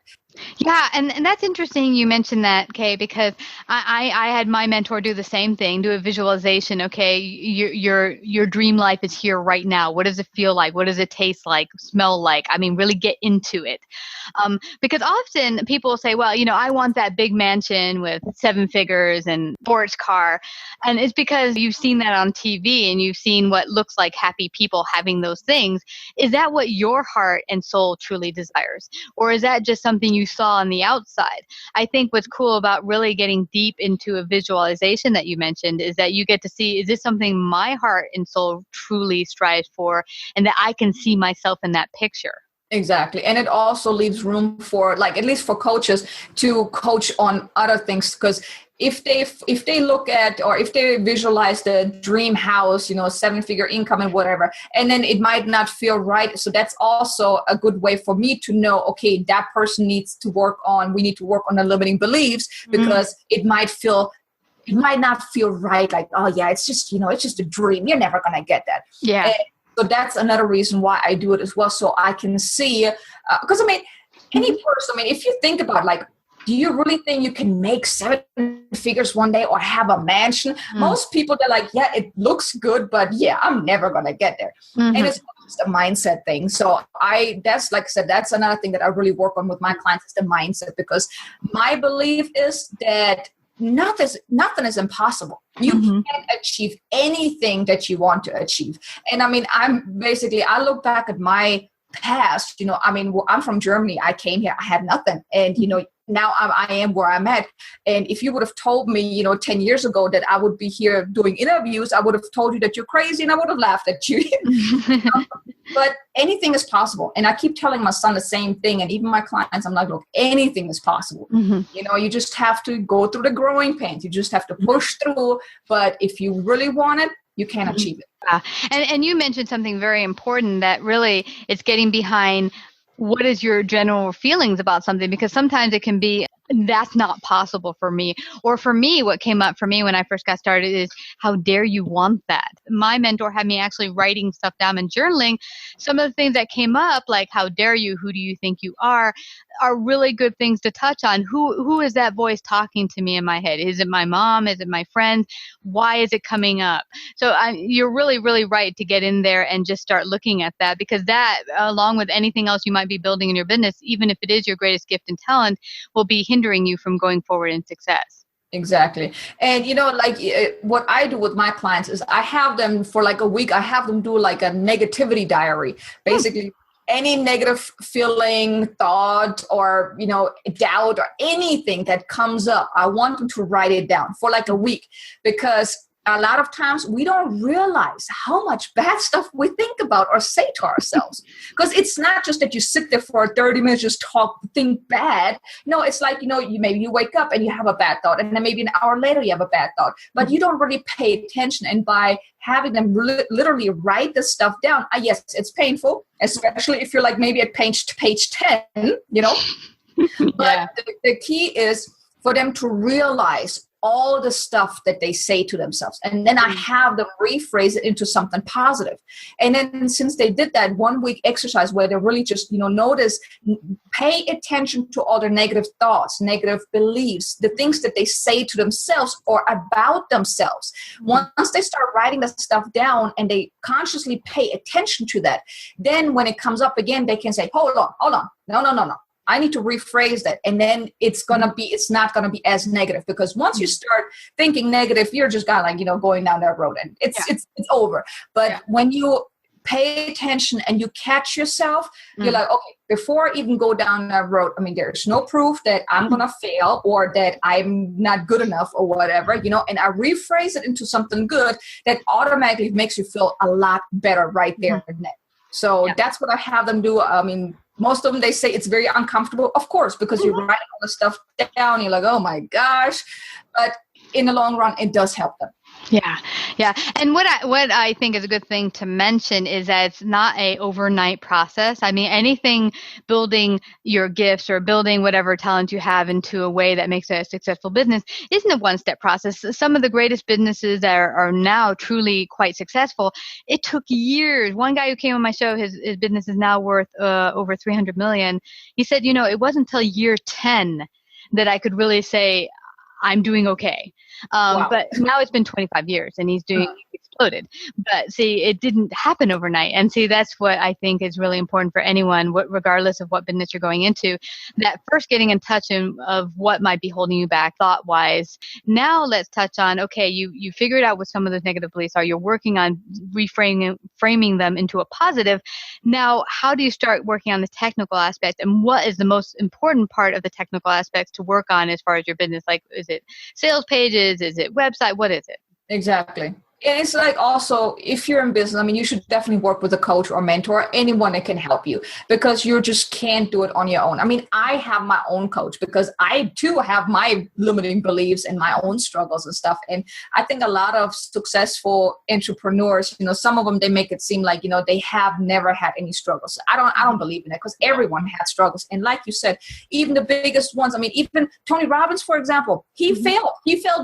Yeah, and that's interesting you mentioned that, Kay, because I had my mentor do the same thing, do a visualization. Okay, your dream life is here right now. What does it feel like? What does it taste like, smell like? I mean, really get into it. Because often people say, well, I want that big mansion with 7 figures and sports car. And it's because you've seen that on TV and you've seen what looks like happy people having those things. Is that what your heart and soul truly desires? Or is that just something you saw on the outside? I think what's cool about really getting deep into a visualization that you mentioned is that you get to see, is this something my heart and soul truly strives for, and that I can see myself in that picture? Exactly. And it also leaves room for, like, at least for coaches to coach on other things, because if they look at, or if they visualize the dream house, 7-figure income and whatever, and then it might not feel right. So that's also a good way for me to know, okay, that person needs to we need to work on the limiting beliefs, because it might not feel right. Like, oh yeah, it's just a dream. You're never going to get that. Yeah. And so that's another reason why I do it as well. So I can see, because any person, if you think about, like, do you really think you can make 7 figures one day or have a mansion? Most people, they're like, yeah, it looks good, but yeah, I'm never going to get there. And it's just a mindset thing. So that's, like I said, that's another thing that I really work on with my clients, is the mindset, because my belief is that nothing is impossible. You can achieve anything that you want to achieve. And I look back at my past, I'm from Germany. I came here, I had nothing. And, now I am where I'm at. And if you would have told me, 10 years ago that I would be here doing interviews, I would have told you that you're crazy, and I would have laughed at you. But anything is possible. And I keep telling my son the same thing. And even my clients, I'm like, look, anything is possible. You just have to go through the growing pains. You just have to push through. But if you really want it, you can achieve it. Yeah. And you mentioned something very important, that really it's getting behind what is your general feelings about something, because sometimes it can be, that's not possible for me. Or for me, what came up for me when I first got started is, how dare you want that? My mentor had me actually writing stuff down and journaling. Some of the things that came up, like, how dare you, who do you think you are really good things to touch on. Who is that voice talking to me in my head? Is it my mom? Is it my friends? Why is it coming up? So you're really, really right to get in there and just start looking at that, because that, along with anything else you might be building in your business, even if it is your greatest gift and talent, will be hindering you from going forward in success. Exactly. And, what I do with my clients is I have them for like a week, I have them do like a negativity diary. Basically, any negative feeling, thought, or, doubt, or anything that comes up, I want them to write it down for like a week, because a lot of times we don't realize how much bad stuff we think about or say to ourselves. Because it's not just that you sit there for 30 minutes, just think bad. No, it's like, maybe you wake up and you have a bad thought, and then maybe an hour later you have a bad thought, but you don't really pay attention. And by having them literally write the stuff down, yes, it's painful, especially if you're like maybe at page 10, But the key is for them to realize all the stuff that they say to themselves. And then I have them rephrase it into something positive. And then since they did that 1 week exercise where they really just, notice, pay attention to all their negative thoughts, negative beliefs, the things that they say to themselves or about themselves. Once they start writing that stuff down and they consciously pay attention to that, then when it comes up again, they can say, hold on. No. I need to rephrase that. And then it's not going to be as negative, because once you start thinking negative, you're just kind of like, going down that road, and it's over. But when you pay attention and you catch yourself, you're like, okay, before I even go down that road, there's no proof that I'm going to fail or that I'm not good enough or whatever, and I rephrase it into something good that automatically makes you feel a lot better right there and then. So that's what I have them do. Most of them, they say it's very uncomfortable, of course, because you're writing all the stuff down. You're like, oh my gosh. But in the long run, it does help them. Yeah. And what I think is a good thing to mention is that it's not a overnight process. Anything building your gifts or building whatever talent you have into a way that makes it a successful business isn't a one-step process. Some of the greatest businesses that are now truly quite successful, it took years. One guy who came on my show, his business is now worth over $300 million. He said, it wasn't until year 10 that I could really say, I'm doing okay. But now it's been 25 years and he's exploded. But see, it didn't happen overnight. And see, that's what I think is really important for anyone, regardless of what business you're going into, that first getting in touch of what might be holding you back thought-wise. Now let's touch on, okay, you figured out what some of those negative beliefs are. You're working on framing them into a positive. Now, how do you start working on the technical aspect? And what is the most important part of the technical aspects to work on as far as your business? Like, is it sales pages? Is it website? What is it? Exactly. And it's like also, if you're in business, I mean, you should definitely work with a coach or mentor, anyone that can help you, because you just can't do it on your own. I mean, I have my own coach because I too have my limiting beliefs and my own struggles and stuff. And I think a lot of successful entrepreneurs, some of them, they make it seem like, they have never had any struggles. I don't believe in it, because everyone had struggles. And like you said, even the biggest ones, I mean, even Tony Robbins, for example, he failed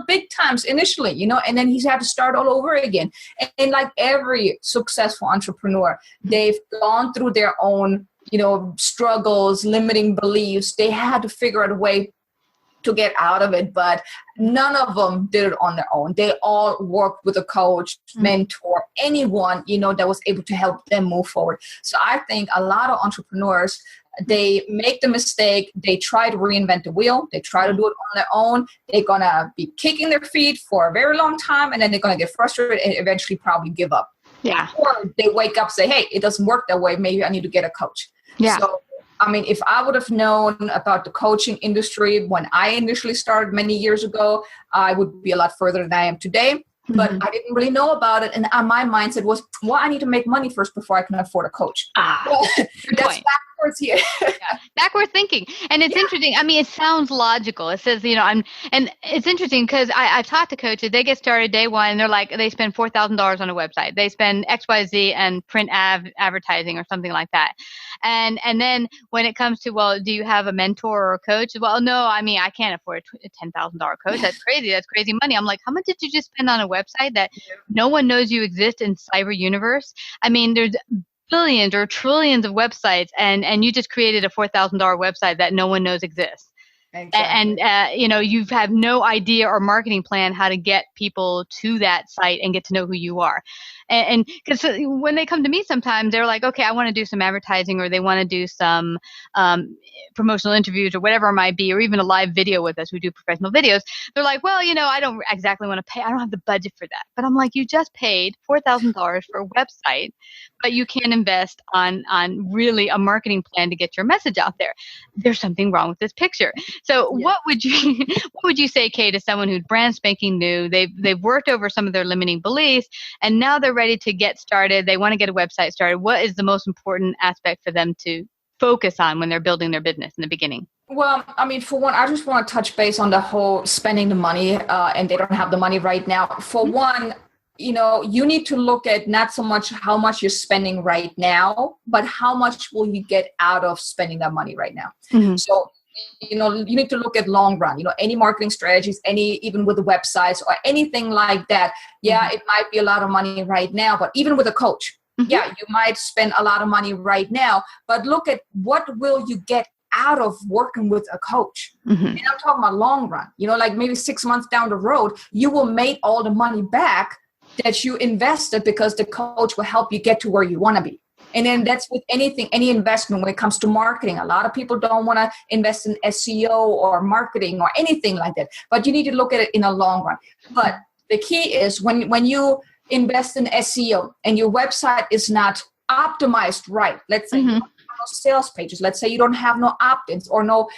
big times initially, and then he's had to start all over again. And like every successful entrepreneur, they've gone through their own, struggles, limiting beliefs. They had to figure out a way to get out of it, but none of them did it on their own. They all worked with a coach, mentor, anyone, that was able to help them move forward. So I think a lot of entrepreneurs, they make the mistake, they try to reinvent the wheel, they try to do it on their own, they're going to be kicking their feet for a very long time, and then they're going to get frustrated and eventually probably give up. Yeah. Or they wake up, say, hey, it doesn't work that way, maybe I need to get a coach. Yeah. So, I mean, if I would have known about the coaching industry when I initially started many years ago, I would be a lot further than I am today. But I didn't really know about it. And my mindset was, well, I need to make money first before I can afford a coach. That's backwards here. Backward thinking. And it's interesting. I mean, it sounds logical. It says, and it's interesting because I've talked to coaches. They get started day one and they're like, they spend $4,000 on a website. They spend XYZ and print advertising or something like that. And then when it comes to, well, do you have a mentor or a coach? Well, no, I mean, I can't afford a $10,000 coach. That's crazy. That's crazy money. I'm like, how much did you just spend on a website that no one knows you exist in cyber universe? I mean, there's billions or trillions of websites, and you just created a $4,000 website that no one knows exists. Exactly. And you have no idea or marketing plan how to get people to that site and get to know who you are. And because when they come to me, sometimes they're like, okay, I want to do some advertising, or they want to do some promotional interviews or whatever it might be, or even a live video with us. We do professional videos. They're like, well, I don't exactly want to pay. I don't have the budget for that. But I'm like, you just paid $4,000 for a website, but you can't invest on really a marketing plan to get your message out there. There's something wrong with this picture. So what would you say, Kay, to someone who's brand spanking new? They've worked over some of their limiting beliefs, and now they're ready to get started. They want to get a website started. What is the most important aspect for them to focus on when they're building their business in the beginning? Well, I mean, for one, I just want to touch base on the whole spending the money and they don't have the money right now. For one, you need to look at not so much how much you're spending right now, but how much will you get out of spending that money right now. So, you need to look at long run, any marketing strategies, even with the websites or anything like that. Yeah, it might be a lot of money right now, but even with a coach, yeah, you might spend a lot of money right now, but look at what will you get out of working with a coach. And I'm talking about long run, like maybe 6 months down the road, you will make all the money back that you invested because the coach will help you get to where you want to be. And then that's with anything, any investment when it comes to marketing. A lot of people don't want to invest in SEO or marketing or anything like that, but you need to look at it in a long run. But the key is when you invest in SEO and your website is not optimized right, let's say you don't have no sales pages, let's say you don't have no opt-ins or no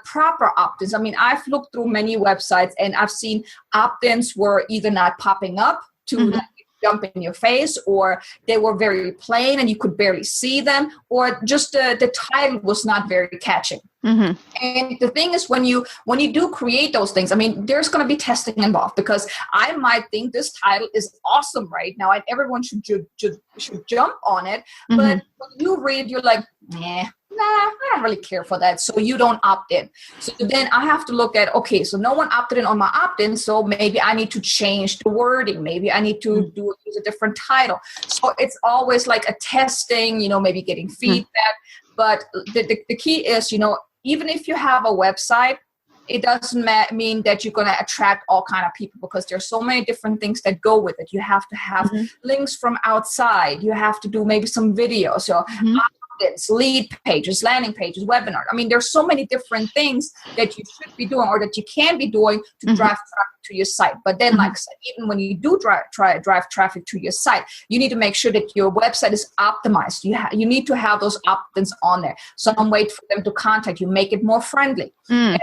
proper opt-ins. I mean, I've looked through many websites and I've seen opt-ins were either not popping up to jump in your face, or they were very plain and you could barely see them, or just the title was not very catching. And the thing is, when you do create those things, I mean, there's going to be testing involved, because I might think this title is awesome right now and everyone should jump on it. But when you read, you're like, I don't really care for that. So you don't opt in. So then I have to look at, okay, so no one opted in on my opt-in. So maybe I need to change the wording. Maybe I need to use a different title. So it's always like a testing, maybe getting feedback. But the key is, even if you have a website, it doesn't mean that you're going to attract all kind of people, because there's so many different things that go with it. You have to have links from outside. You have to do maybe some videos. So lead pages, landing pages, webinar. I mean, there's so many different things that you should be doing or that you can be doing to drive traffic to your site. But then, like I said, even when you do drive traffic to your site, you need to make sure that your website is optimized. You need to have those opt-ins on there. Some way for them to contact you, make it more friendly. And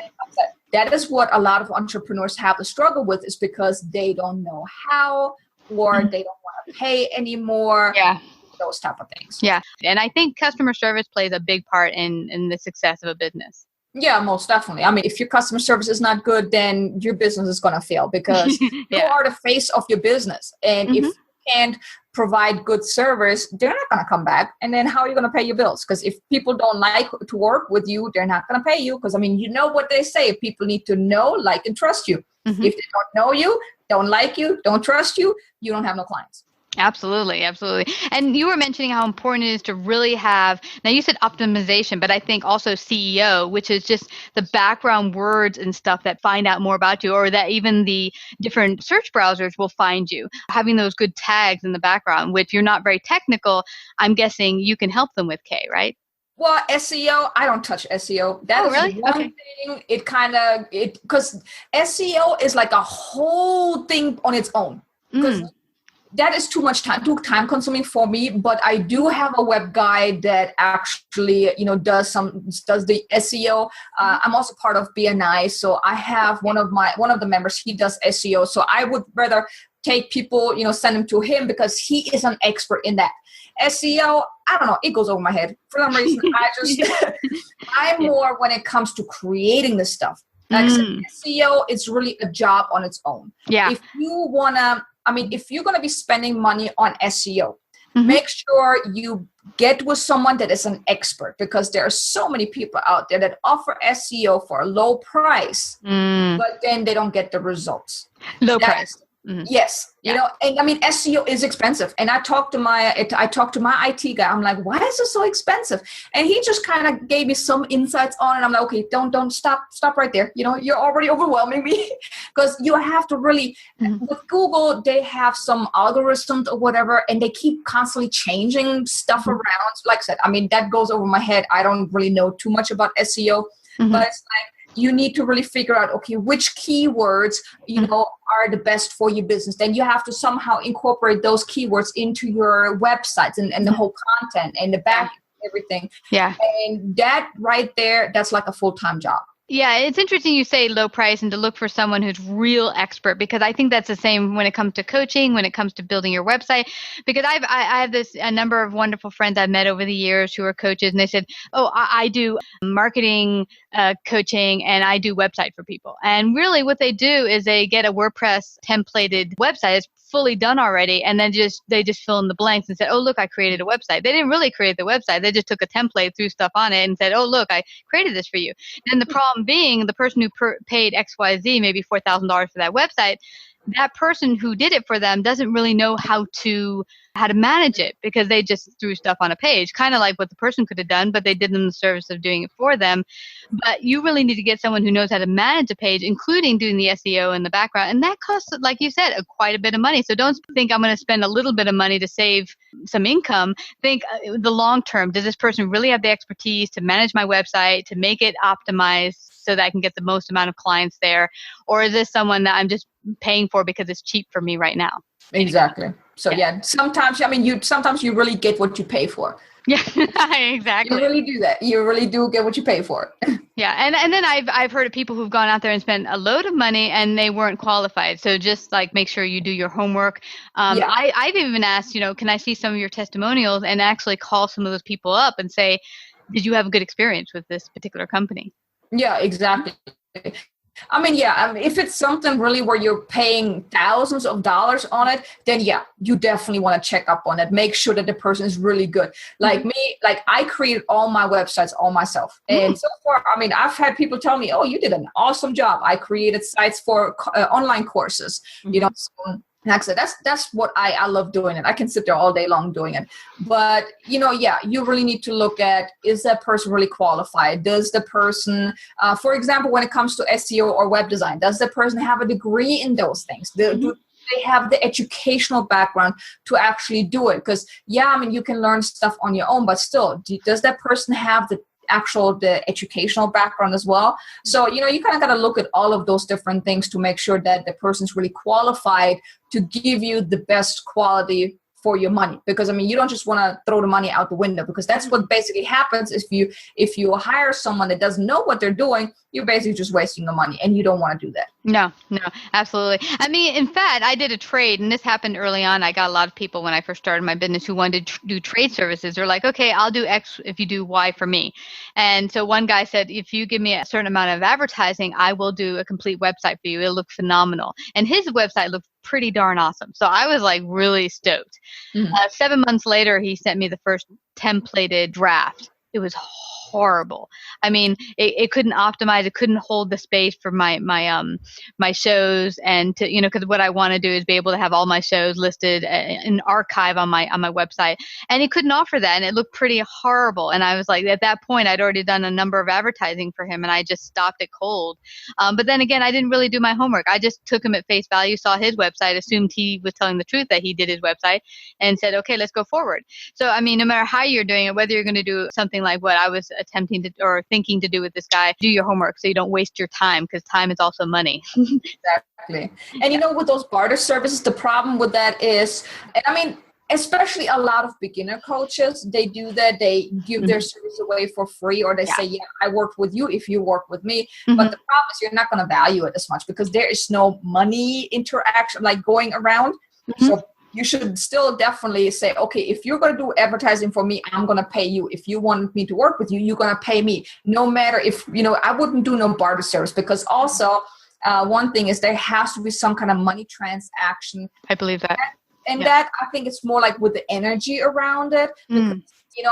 that is what a lot of entrepreneurs have to struggle with, is because they don't know how, or they don't want to pay anymore. Yeah. Those type of things. Yeah. And I think customer service plays a big part in the success of a business. Yeah, most definitely. I mean, if your customer service is not good, then your business is going to fail because you are the face of your business. And if you can't provide good service, they're not going to come back. And then how are you going to pay your bills? Because if people don't like to work with you, they're not going to pay you. Because, I mean, you know what they say. People need to know, like, and trust you. If they don't know you, don't like you, don't trust you, you don't have no clients. Absolutely. Absolutely. And you were mentioning how important it is to really have, now you said optimization, but I think also SEO, which is just the background words and stuff that find out more about you, or that even the different search browsers will find you. Having those good tags in the background, which you're not very technical, I'm guessing you can help them with, Kay, right? Well, SEO, I don't touch SEO. That is really? one thing. Because SEO is like a whole thing on its own. Because that is too much time, too time consuming for me. But I do have a web guy that actually, does the SEO. I'm also part of BNI, so I have one of the members. He does SEO. So I would rather take people, send them to him because he is an expert in that. SEO, I don't know, it goes over my head for some reason. I'm more when it comes to creating this stuff. Like SEO is really a job on its own. Yeah. If you're going to be spending money on SEO, make sure you get with someone that is an expert, because there are so many people out there that offer SEO for a low price, but then they don't get the results. Low price. Yes. And I mean, SEO is expensive. And I talked to my IT guy. I'm like, why is it so expensive? And he just kind of gave me some insights on it. I'm like, okay, don't stop right there. You're already overwhelming me, because you have to really, with Google, they have some algorithms or whatever, and they keep constantly changing stuff around. Like I said, I mean, that goes over my head. I don't really know too much about SEO, but it's like, you need to really figure out, okay, which keywords, are the best for your business. Then you have to somehow incorporate those keywords into your websites and the whole content and the back and everything. Yeah. And that right there, that's like a full-time job. Yeah, it's interesting you say low price and to look for someone who's real expert, because I think that's the same when it comes to coaching, when it comes to building your website. Because I have a number of wonderful friends I've met over the years who are coaches, and they said, oh, I do marketing coaching and I do website for people. And really what they do is they get a WordPress templated website. It's fully done already, and then they just fill in the blanks and said, oh, look, I created a website. They didn't really create the website. They just took a template, threw stuff on it, and said, oh, look, I created this for you. And the problem being, the person who paid XYZ, maybe $4,000 for that website, that person who did it for them doesn't really know how to manage it, because they just threw stuff on a page, kind of like what the person could have done, but they did them the service of doing it for them. But you really need to get someone who knows how to manage a page, including doing the SEO in the background. And that costs, like you said, quite a bit of money. So don't think I'm going to spend a little bit of money to save some income. Think the long term. Does this person really have the expertise to manage my website, to make it optimized so that I can get the most amount of clients there? Or is this someone that I'm just paying for because it's cheap for me right now? Exactly. So sometimes, sometimes you really get what you pay for. Yeah, exactly. You really do that. You really do get what you pay for. Yeah. And then I've heard of people who've gone out there and spent a load of money and they weren't qualified. So just like make sure you do your homework. I've even asked, can I see some of your testimonials, and actually call some of those people up and say, did you have a good experience with this particular company? Yeah, exactly. If it's something really where you're paying thousands of dollars on it, then you definitely want to check up on it. Make sure that the person is really good. Like me, I created all my websites all myself. And so far, I've had people tell me, oh, you did an awesome job. I created sites for online courses, so, like I said, that's what I love doing it. I can sit there all day long doing it. But, you really need to look at, is that person really qualified? Does the person, for example, when it comes to SEO or web design, does the person have a degree in those things? Do they have the educational background to actually do it? Because, you can learn stuff on your own, but still, does that person have the educational background as well? So, you kind of got to look at all of those different things to make sure that the person's really qualified to give you the best quality for your money, because I mean, you don't just want to throw the money out the window, because that's what basically happens if you hire someone that doesn't know what they're doing. You're basically just wasting the money, and you don't want to do that. No, absolutely. I mean, in fact, I did a trade, and this happened early on. I got a lot of people when I first started my business who wanted to do trade services. They're like, okay, I'll do X if you do Y for me. And so one guy said, if you give me a certain amount of advertising, I will do a complete website for you. It'll look phenomenal. And his website looked pretty darn awesome. So I was like really stoked. 7 months later, he sent me the first templated draft. It was horrible. I mean, it couldn't optimize. It couldn't hold the space for my shows, and to, because what I want to do is be able to have all my shows listed in archive on my website, and it couldn't offer that, and it looked pretty horrible. And I was like, at that point, I'd already done a number of advertising for him, and I just stopped it cold. But then again, I didn't really do my homework. I just took him at face value, saw his website, assumed he was telling the truth that he did his website, and said, okay, let's go forward. So I mean, no matter how you're doing it, whether you're going to do something like what I was attempting to or thinking to do with this guy, do your homework so you don't waste your time, because time is also money. Exactly. And with those barter services, the problem with that is, I mean, especially a lot of beginner coaches, they do that. They give their service away for free, or they say, yeah, I worked with you if you work with me. But the problem is you're not going to value it as much, because there is no money interaction like going around. So you should still definitely say, okay, if you're going to do advertising for me, I'm going to pay you. If you want me to work with you, you're going to pay me. No matter if, I wouldn't do no barter service, because also one thing is there has to be some kind of money transaction. I believe that. And that, I think it's more like with the energy around it. Because,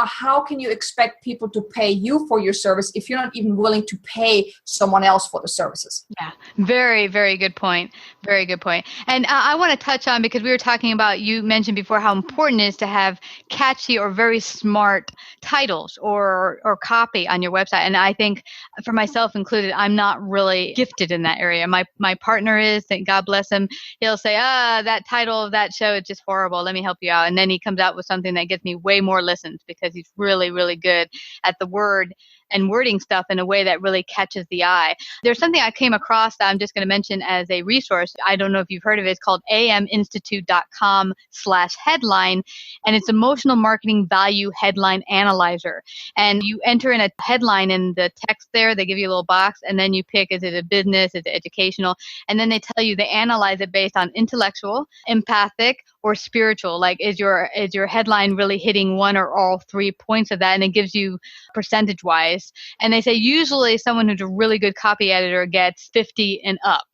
how can you expect people to pay you for your service if you're not even willing to pay someone else for the services? Yeah, very, very good point. Very good point. And I want to touch on, because we were talking about, you mentioned before how important it is to have catchy or very smart titles or copy on your website. And I think for myself included, I'm not really gifted in that area. My partner is, thank God bless him. He'll say, that title of that show is just horrible. Let me help you out. And then he comes out with something that gets me way more listens, because he's really, really good at the word and wording stuff in a way that really catches the eye. There's something I came across that I'm just going to mention as a resource. I don't know if you've heard of it. It's called aminstitute.com/headline, and it's Emotional Marketing Value Headline Analyzer. And you enter in a headline in the text there. They give you a little box, and then you pick, is it a business, is it educational? And then they tell you, they analyze it based on intellectual, empathic, or spiritual. Like, is your headline really hitting one or all 3 points of that? And it gives you percentage-wise. And they say usually someone who's a really good copy editor gets 50 and up,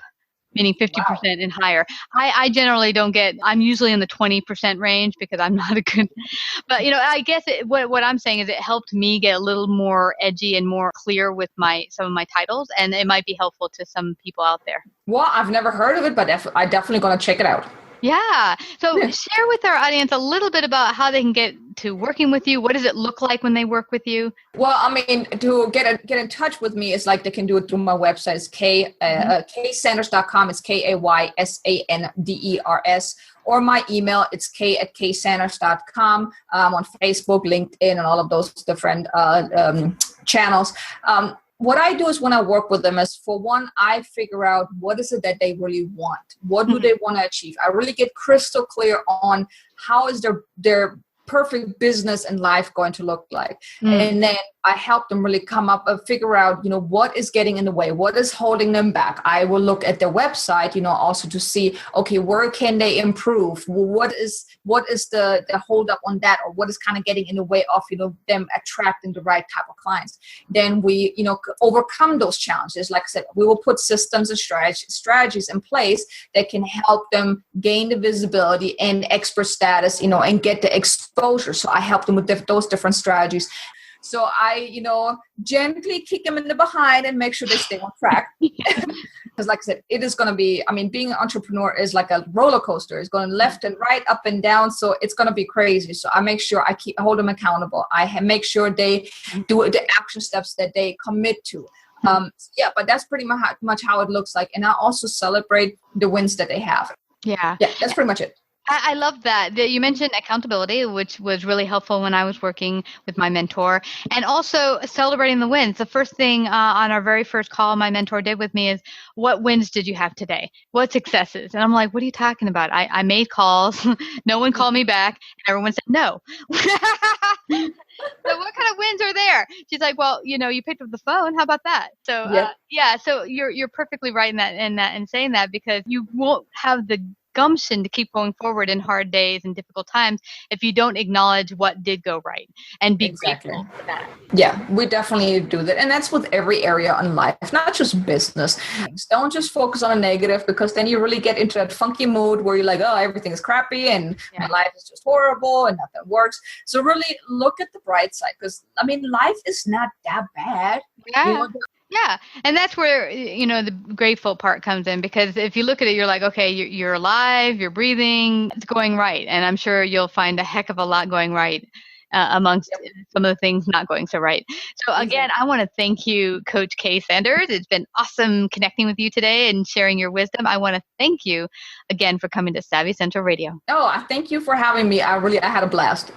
meaning 50% and higher. I generally don't get, I'm usually in the 20% range, because I'm not a good, but I guess what I'm saying is it helped me get a little more edgy and more clear with some of my titles, and it might be helpful to some people out there. Well, I've never heard of it, but I'm definitely going to check it out. Yeah. So share with our audience a little bit about how they can get to working with you. What does it look like when they work with you? well, I mean, to get in touch with me, it's like they can do it through my website. It's kaysanders.com. It's KAYSANDERS. Or my email, it's k@kaysanders.com. On Facebook, LinkedIn, and all of those different channels. What I do is when I work with them is, for one, I figure out what is it that they really want. What do they want to achieve? I really get crystal clear on how is their perfect business and life going to look like. And then I help them really come up and figure out, what is getting in the way, what is holding them back. I will look at their website, also to see, okay, where can they improve? What is the hold up on that, or what is kind of getting in the way of, them attracting the right type of clients. Then we, overcome those challenges. Like I said, we will put systems and strategies in place that can help them gain the visibility and expert status, and get the exposure. So I help them with those different strategies. So I, gently kick them in the behind and make sure they stay on track. Because like I said, it is going to be, being an entrepreneur is like a roller coaster. It's going left and right, up and down. So it's going to be crazy. So I make sure I hold them accountable. I make sure they do the action steps that they commit to. But that's pretty much how it looks like. And I also celebrate the wins that they have. Yeah, that's pretty much it. I love that. You mentioned accountability, which was really helpful when I was working with my mentor, and also celebrating the wins. The first thing on our very first call my mentor did with me is, what wins did you have today? What successes? And I'm like, what are you talking about? I made calls. No one called me back. And everyone said no. So what kind of wins are there? She's like, well, you picked up the phone. How about that? So so you're perfectly right in that and saying that, because you won't have the gumption to keep going forward in hard days and difficult times if you don't acknowledge what did go right and be grateful for that. Yeah, we definitely do that. And that's with every area in life, not just business. Don't just focus on a negative, because then you really get into that funky mood where you're like, oh, everything's crappy and my life is just horrible and nothing works. So really look at the bright side, because life is not that bad. Yeah. Yeah. And that's where, the grateful part comes in, because if you look at it, you're like, okay, you're alive, you're breathing, it's going right. And I'm sure you'll find a heck of a lot going right amongst some of the things not going so right. So again, I want to thank you, Coach Kay Sanders. It's been awesome connecting with you today and sharing your wisdom. I want to thank you again for coming to Savvy Central Radio. Oh, thank you for having me. I had a blast.